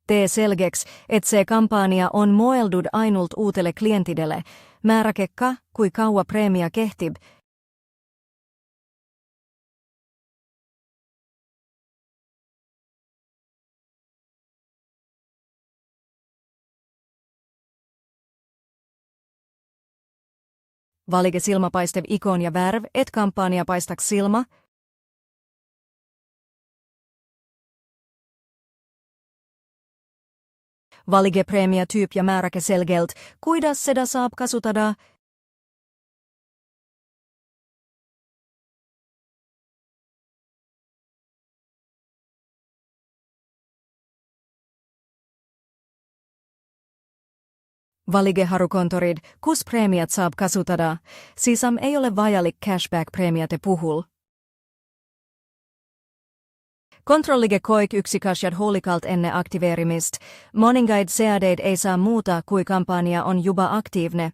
Tee selgeks, et see kampaania on mõeldud ainult uutele klientidele. Määrake ka, kui kaua preemia kehtib. Valige silmapaistev ikon ja värv, et kampaania paistaks silma. Valige preemiatyyp ja määrake selgelt, kuidas seda saab kasutada. Valige harukontorid, kus preemiat saab kasutada. Sisam ei ole vajalik cashback-preemiate puhul. Kontrollige koik yksikasjat huolikalt ennen aktiveerimist. Moningaid seadeid ei saa muuta, kui kampanja on juba aktiivne.